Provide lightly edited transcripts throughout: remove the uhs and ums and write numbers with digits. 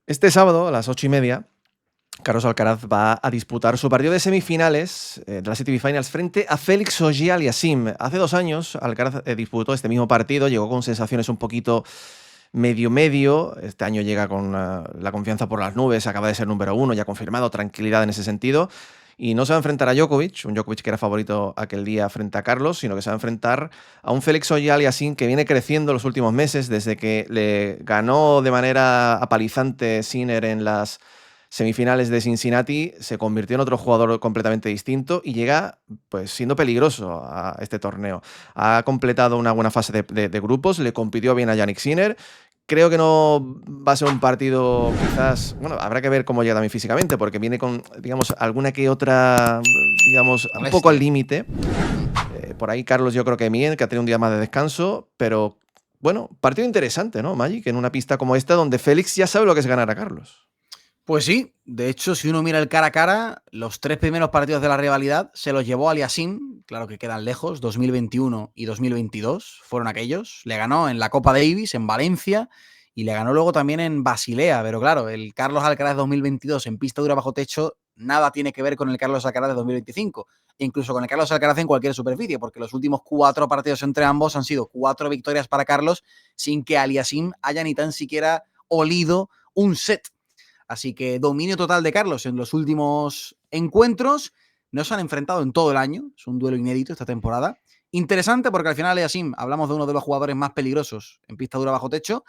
Este sábado, a las 8:30, Carlos Alcaraz va a disputar su partido de semifinales de las ATP Finals frente a Félix Auger-Aliassime. Hace 2 años, Alcaraz disputó este mismo partido, llegó con sensaciones un poquito medio-medio. Este año llega con la confianza por las nubes, acaba de ser número 1, ya confirmado, tranquilidad en ese sentido. Y no se va a enfrentar a Djokovic, un Djokovic que era favorito aquel día frente a Carlos, sino que se va a enfrentar a un Félix Auger-Aliassime que viene creciendo los últimos meses, desde que le ganó de manera apalizante Sinner en las semifinales de Cincinnati. Se convirtió en otro jugador completamente distinto y llega pues siendo peligroso a este torneo. Ha completado una buena fase de grupos, le compitió bien a Jannik Sinner. Creo que no va a ser un partido, quizás, bueno, habrá que ver cómo llega también físicamente, porque viene con, digamos, alguna que otra, digamos, un poco al límite. Por ahí Carlos yo creo que bien, que ha tenido un día más de descanso, pero bueno, partido interesante, ¿no, Magic? En una pista como esta, donde Félix ya sabe lo que es ganar a Carlos. Pues sí, de hecho, si uno mira el cara a cara, los 3 primeros partidos de la rivalidad se los llevó Aliassime, claro que quedan lejos, 2021 y 2022 fueron aquellos. Le ganó en la Copa Davis, en Valencia, y le ganó luego también en Basilea, pero claro, el Carlos Alcaraz 2022 en pista dura bajo techo nada tiene que ver con el Carlos Alcaraz de 2025, incluso con el Carlos Alcaraz en cualquier superficie, porque los últimos 4 partidos entre ambos han sido 4 victorias para Carlos sin que Aliassime haya ni tan siquiera olido un set. Así que dominio total de Carlos en los últimos encuentros. No se han enfrentado en todo el año. Es un duelo inédito esta temporada. Interesante porque al final, Aliassime, hablamos de uno de los jugadores más peligrosos en pista dura bajo techo,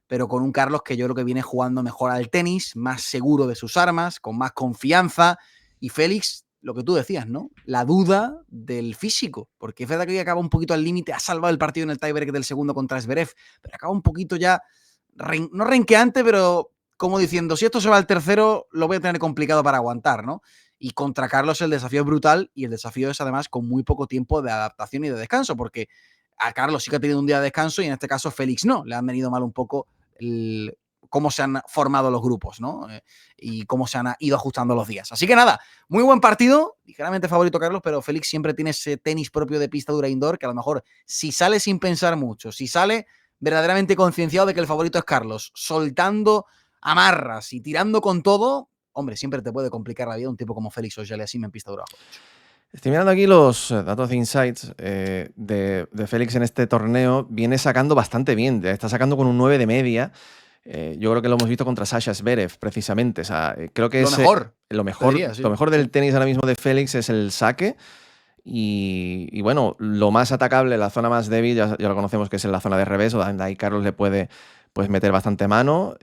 pero con un Carlos que yo creo que viene jugando mejor al tenis, más seguro de sus armas, con más confianza. Y Félix, lo que tú decías, ¿no? La duda del físico, porque es verdad que hoy acaba un poquito al límite, ha salvado el partido en el tiebreak del segundo contra Zverev, pero acaba un poquito ya, no renqueante, pero como diciendo, si esto se va al tercero, lo voy a tener complicado para aguantar, ¿no? Y contra Carlos el desafío es brutal y el desafío es además con muy poco tiempo de adaptación y de descanso, porque a Carlos sí que ha tenido un día de descanso y en este caso Félix no, le han venido mal un poco cómo se han formado los grupos, ¿no? Y cómo se han ido ajustando los días. Así que nada, muy buen partido, ligeramente favorito Carlos, pero Félix siempre tiene ese tenis propio de pista dura indoor que a lo mejor si sale sin pensar mucho, si sale verdaderamente concienciado de que el favorito es Carlos, soltando amarras y tirando con todo, hombre, siempre te puede complicar la vida un tipo como Félix Auger-Aliassime en pista dura bajo techo. Estoy mirando aquí los datos de insights de Félix en este torneo. Viene sacando bastante bien. Está sacando con un 9 de media. Yo creo que lo hemos visto contra Sasha Zverev, precisamente. O sea, creo que lo es mejor, lo mejor, diría, sí, lo mejor del sí. tenis ahora mismo de Félix es el saque. Y bueno, lo más atacable, la zona más débil, ya lo conocemos que es en la zona de revés, donde ahí Carlos le puede pues, meter bastante mano.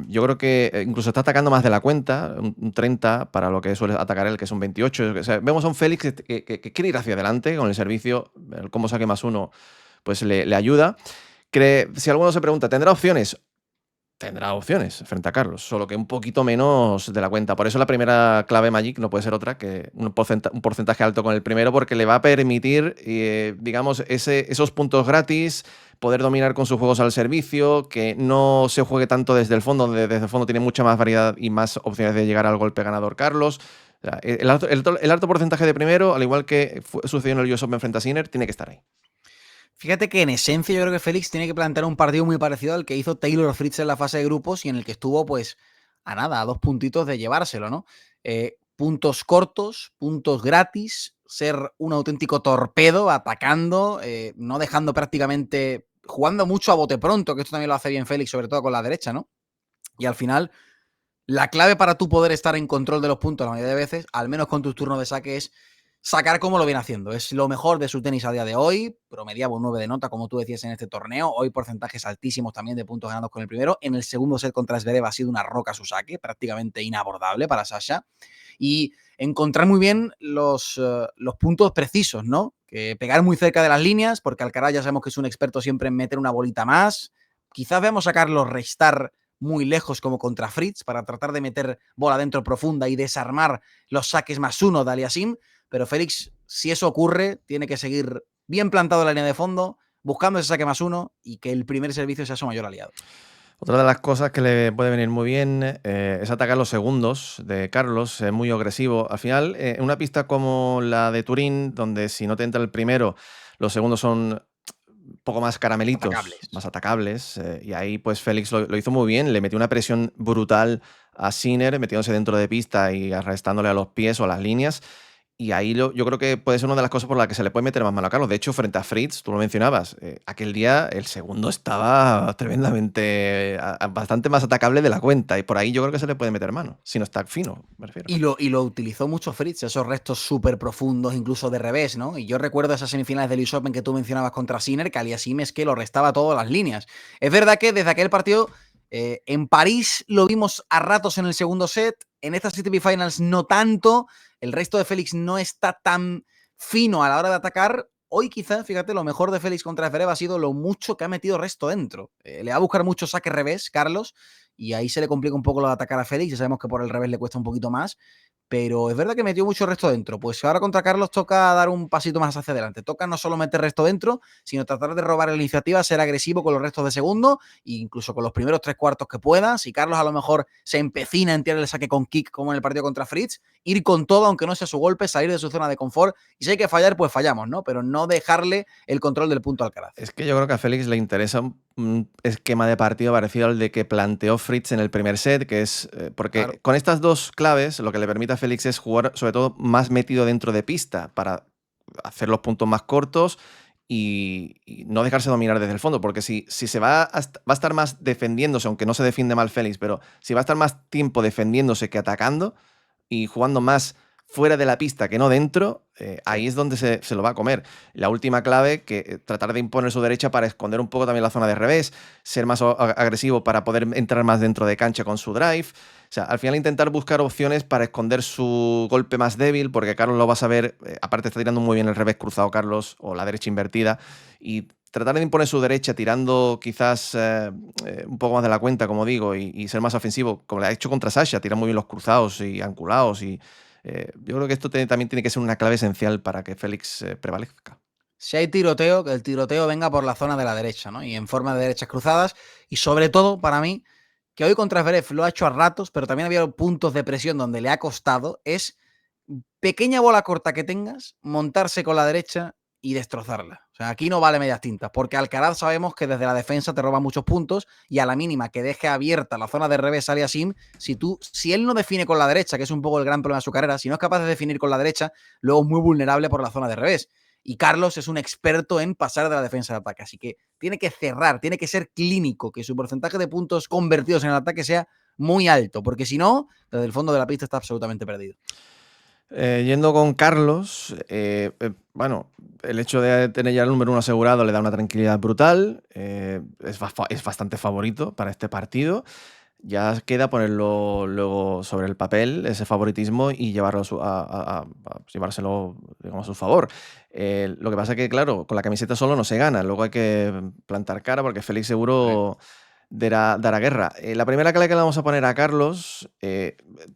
Yo creo que incluso está atacando más de la cuenta, un 30 para lo que suele atacar él, que es un 28. O sea, vemos a un Félix que quiere ir hacia adelante con el servicio, el cómo saque +1 pues le ayuda. Si alguno se pregunta, ¿tendrá opciones? Tendrá opciones frente a Carlos, solo que un poquito menos de la cuenta. Por eso la primera clave Magic no puede ser otra que un porcentaje alto con el primero, porque le va a permitir, digamos, esos puntos gratis, poder dominar con sus juegos al servicio, que no se juegue tanto desde el fondo, donde desde el fondo tiene mucha más variedad y más opciones de llegar al golpe ganador Carlos. O sea, el alto porcentaje de primero, al igual que sucedió en el US Open frente a Sinner, tiene que estar ahí. Fíjate que en esencia yo creo que Félix tiene que plantear un partido muy parecido al que hizo Taylor Fritz en la fase de grupos y en el que estuvo pues a nada, a 2 puntitos de llevárselo, ¿no? Puntos cortos, puntos gratis, ser un auténtico torpedo atacando, no dejando prácticamente, jugando mucho a bote pronto, que esto también lo hace bien Félix, sobre todo con la derecha, ¿no? Y al final, la clave para tú poder estar en control de los puntos la mayoría de veces, al menos con tus turnos de saque, es sacar como lo viene haciendo. Es lo mejor de su tenis a día de hoy. Promediaba un 9 de nota, como tú decías en este torneo. Hoy porcentajes altísimos también de puntos ganados con el primero. En el segundo set contra Zverev ha sido una roca su saque, prácticamente inabordable para Sasha. Y encontrar muy bien los puntos precisos, ¿no? Que pegar muy cerca de las líneas, porque Alcaraz ya sabemos que es un experto siempre en meter una bolita más. Quizás veamos a Carlos restar muy lejos como contra Fritz para tratar de meter bola dentro profunda y desarmar los saques +1 de Aliassime. Pero Félix, si eso ocurre, tiene que seguir bien plantado en la línea de fondo, buscando ese saque +1 y que el primer servicio sea su mayor aliado. Otra de las cosas que le puede venir muy bien es atacar los segundos de Carlos, es muy agresivo. Al final, en una pista como la de Turín, donde si no te entra el primero, los segundos son un poco más caramelitos, Atacables. más atacables. Y ahí pues Félix lo hizo muy bien, le metió una presión brutal a Sinner, metiéndose dentro de pista y arrastrándole a los pies o a las líneas. Y ahí yo creo que puede ser una de las cosas por las que se le puede meter más mano a Carlos. De hecho, frente a Fritz, tú lo mencionabas, aquel día el segundo estaba tremendamente, bastante más atacable de la cuenta. Y por ahí yo creo que se le puede meter mano, si no está fino, me refiero. Y lo utilizó mucho Fritz, esos restos súper profundos, incluso de revés, ¿no? Y yo recuerdo esas semifinales del US Open que tú mencionabas contra Sinner, que Aliassime es que lo restaba todas las líneas. Es verdad que desde aquel partido en París lo vimos a ratos en el segundo set, en estas ATP Finals no tanto, el resto de Félix no está tan fino a la hora de atacar. Hoy quizás, fíjate, lo mejor de Félix contra Zverev ha sido lo mucho que ha metido resto dentro. Le va a buscar mucho saque revés, Carlos, y ahí se le complica un poco lo de atacar a Félix, ya sabemos que por el revés le cuesta un poquito más, pero es verdad que metió mucho resto dentro. Pues ahora contra Carlos toca dar un pasito más hacia adelante. Toca no solo meter resto dentro, sino tratar de robar la iniciativa, ser agresivo con los restos de segundo e incluso con los primeros 3/4 que pueda. Si Carlos a lo mejor se empecina en tirar el saque con kick como en el partido contra Fritz, ir con todo, aunque no sea su golpe, salir de su zona de confort. Y si hay que fallar, pues fallamos, ¿no? Pero no dejarle el control del punto al Alcaraz. Es que yo creo que a Félix le interesa un esquema de partido parecido al de que planteó Fritz en el primer set, que es porque Claro. con estas dos claves lo que le permite a Félix es jugar sobre todo más metido dentro de pista para hacer los puntos más cortos y no dejarse dominar desde el fondo, porque si se va a estar más defendiéndose, aunque no se defiende mal Félix, pero si va a estar más tiempo defendiéndose que atacando y jugando más fuera de la pista que no dentro, ahí Sí. es donde se lo va a comer. La última clave, que tratar de imponer su derecha para esconder un poco también la zona de revés, ser más agresivo para poder entrar más dentro de cancha con su drive. O sea, al final intentar buscar opciones para esconder su golpe más débil, porque Carlos lo vas a ver, aparte está tirando muy bien el revés cruzado Carlos, o la derecha invertida, y tratar de imponer su derecha tirando quizás un poco más de la cuenta, como digo, y ser más ofensivo, como le ha hecho contra Sasha, tira muy bien los cruzados y anculados y yo creo que esto también tiene que ser una clave esencial para que Félix prevalezca. Si hay tiroteo, que el tiroteo venga por la zona de la derecha, ¿no? Y en forma de derechas cruzadas. Y sobre todo, para mí, que hoy contra Zverev lo ha hecho a ratos, pero también había puntos de presión donde le ha costado, es pequeña bola corta que tengas, montarse con la derecha y destrozarla. O sea, aquí no vale medias tintas, porque Alcaraz sabemos que desde la defensa te roba muchos puntos y a la mínima que deje abierta la zona de revés Aliassime, si él no define con la derecha, que es un poco el gran problema de su carrera, si no es capaz de definir con la derecha, luego es muy vulnerable por la zona de revés. Y Carlos es un experto en pasar de la defensa al ataque, así que tiene que cerrar, tiene que ser clínico, que su porcentaje de puntos convertidos en el ataque sea muy alto, porque si no, desde el fondo de la pista está absolutamente perdido. Yendo con Carlos, bueno, el hecho de tener ya el número uno asegurado le da una tranquilidad brutal, es bastante favorito para este partido. Ya queda ponerlo luego sobre el papel, ese favoritismo, y llevarlo llevárselo, digamos, a su favor. Lo que pasa es que, claro, con la camiseta solo no se gana. Luego hay que plantar cara porque Félix seguro dará guerra. La primera clave que le vamos a poner a Carlos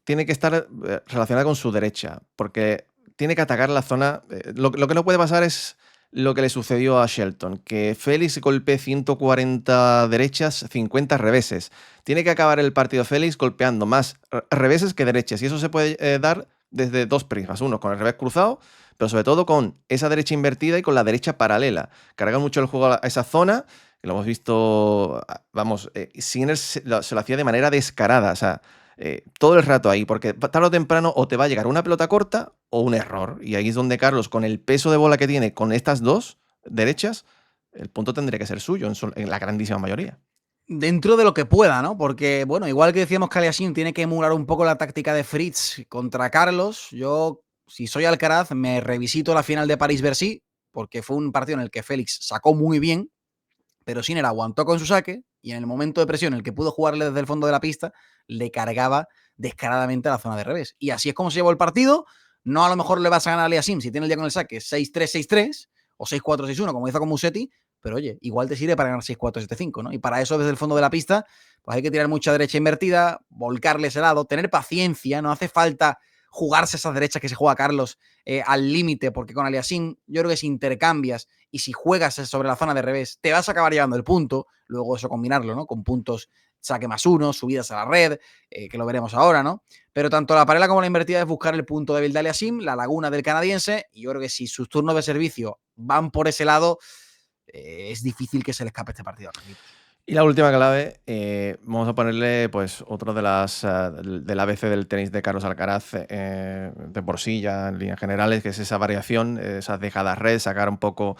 tiene que estar relacionada con su derecha, porque tiene que atacar la zona. Lo que no puede pasar es lo que le sucedió a Shelton, que Félix golpee 140 derechas, 50 reveses. Tiene que acabar el partido Félix golpeando más reveses que derechas. Y eso se puede dar desde dos prismas. Uno, con el revés cruzado, pero sobre todo con esa derecha invertida y con la derecha paralela. Carga mucho el juego a esa zona, que lo hemos visto, vamos, Sinner se lo hacía de manera descarada. O sea, todo el rato ahí, porque tarde o temprano o te va a llegar una pelota corta o un error. Y ahí es donde Carlos, con el peso de bola que tiene con estas dos derechas, el punto tendría que ser suyo en la grandísima mayoría. Dentro de lo que pueda, ¿no? Porque, bueno, igual que decíamos que Aliassime tiene que emular un poco la táctica de Fritz contra Carlos, yo, si soy Alcaraz, me revisito la final de París-Bercy, porque fue un partido en el que Félix sacó muy bien, pero Sinner aguantó con su saque y en el momento de presión en el que pudo jugarle desde el fondo de la pista, le cargaba descaradamente a la zona de revés. Y así es como se llevó el partido. No a lo mejor le vas a ganar a Aliassime si tiene el día con el saque 6-3, 6-3 o 6-4, 6-1, como hizo con Musetti, pero oye, igual te sirve para ganar 6-4, 7-5, ¿no? Y para eso, desde el fondo de la pista, pues hay que tirar mucha derecha invertida, volcarle ese lado, tener paciencia, no hace falta jugarse esas derechas que se juega Carlos al límite, porque con Aliassime yo creo que si intercambias y si juegas sobre la zona de revés, te vas a acabar llevando el punto, luego eso combinarlo, ¿no? Con puntos saque +1, subidas a la red, que lo veremos ahora, ¿no? Pero tanto la paralela como la invertida es buscar el punto débil de Aliassime, la laguna del canadiense, y yo creo que si sus turnos de servicio van por ese lado, es difícil que se le escape este partido a Carlitos. Y la última clave, vamos a ponerle pues otro de las del ABC del tenis de Carlos Alcaraz, de por sí ya en líneas generales, que es esa variación, esas dejadas red, sacar un poco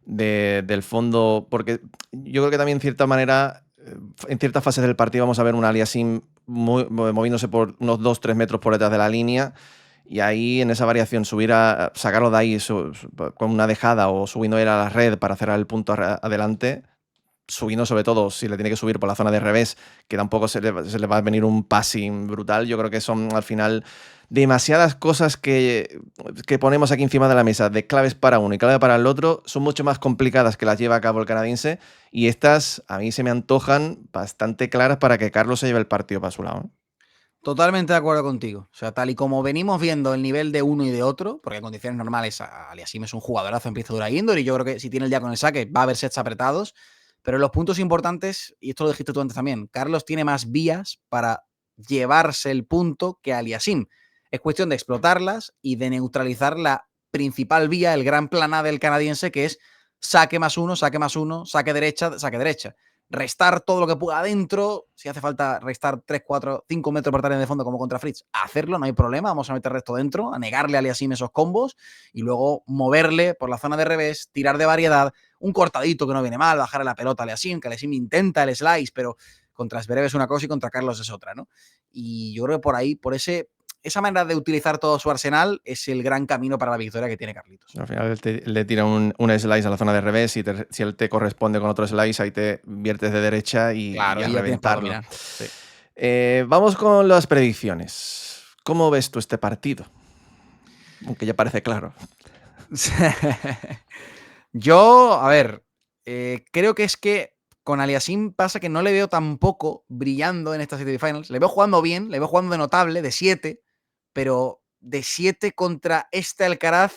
del fondo, porque yo creo que también en cierta manera, en ciertas fases del partido vamos a ver un Aliassime moviéndose por unos 2-3 metros por detrás de la línea, y ahí en esa variación sacarlo de ahí con una dejada o subiendo él a la red para cerrar el punto adelante, subiendo sobre todo, si le tiene que subir por la zona de revés, que tampoco se le va a venir un passing brutal. Yo creo que son al final demasiadas cosas que ponemos aquí encima de la mesa, de claves para uno y clave para el otro, son mucho más complicadas que las lleva a cabo el canadiense, y estas a mí se me antojan bastante claras para que Carlos se lleve el partido para su lado. Totalmente de acuerdo contigo. O sea, tal y como venimos viendo el nivel de uno y de otro, porque en condiciones normales Aliassime es un jugadorazo en pista dura indoor, y yo creo que si tiene el día con el saque va a haber sets apretados. Pero los puntos importantes, y esto lo dijiste tú antes también, Carlos tiene más vías para llevarse el punto que Aliassime. Es cuestión de explotarlas y de neutralizar la principal vía, el gran plan A del canadiense, que es saque más uno, saque derecha, saque derecha. Restar todo lo que pueda adentro, si hace falta restar 3, 4, 5 metros por área de fondo como contra Fritz, hacerlo, no hay problema, vamos a meter resto dentro, a negarle a Aliassime esos combos y luego moverle por la zona de revés, tirar de variedad, un cortadito que no viene mal, bajar la pelota a Aliassime, que Aliassime intenta el slice, pero contra Zverev es una cosa y contra Carlos es otra, ¿no? Y yo creo que por ahí, esa manera de utilizar todo su arsenal es el gran camino para la victoria que tiene Carlitos. Al final le tira un slice a la zona de revés, y si él te corresponde con otro slice, ahí te viertes de derecha y a reventarlo. Sí. Vamos con las predicciones. ¿Cómo ves tú este partido? Aunque ya parece claro. Yo, a ver, creo que es que con Aliassime pasa que no le veo tampoco brillando en estas City Finals. Le veo jugando bien, le veo jugando de notable, de 7, pero de 7 contra este Alcaraz,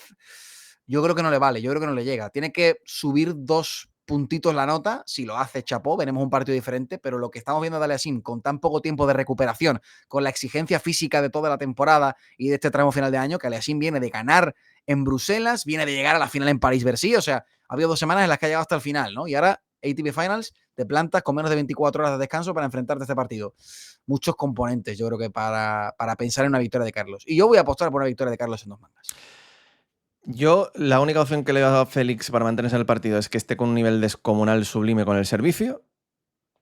yo creo que no le vale, yo creo que no le llega. Tiene que subir 2 puntitos la nota, si lo hace chapó, veremos un partido diferente, pero lo que estamos viendo de Aliassime con tan poco tiempo de recuperación, con la exigencia física de toda la temporada y de este tramo final de año, que Aliassime viene de ganar en Bruselas, viene de llegar a la final en París-Bercy, o sea, ha habido 2 semanas en las que ha llegado hasta el final, ¿no? Y ahora ATP Finals te plantas con menos de 24 horas de descanso para enfrentarte a este partido. Muchos componentes, yo creo que para pensar en una victoria de Carlos. Y yo voy a apostar por una victoria de Carlos en 2 mangas. Yo, la única opción que le he dado a Félix para mantenerse en el partido es que esté con un nivel descomunal sublime con el servicio,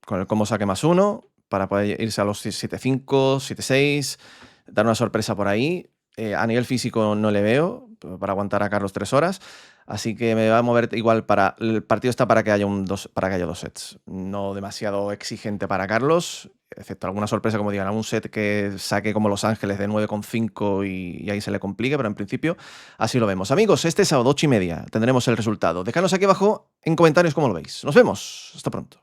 con el combo saque más 1, para poder irse a los 7-5, 7-6, dar una sorpresa por ahí. A nivel físico no le veo para aguantar a Carlos 3 horas, así que me va a mover igual. El partido está para que haya 2 sets, no demasiado exigente para Carlos, excepto alguna sorpresa, como digan, algún set que saque como Los Ángeles de 9,5 y ahí se le complique, pero en principio así lo vemos. Amigos, este sábado 8:30 tendremos el resultado. Dejadnos aquí abajo en comentarios cómo lo veis. Nos vemos, hasta pronto.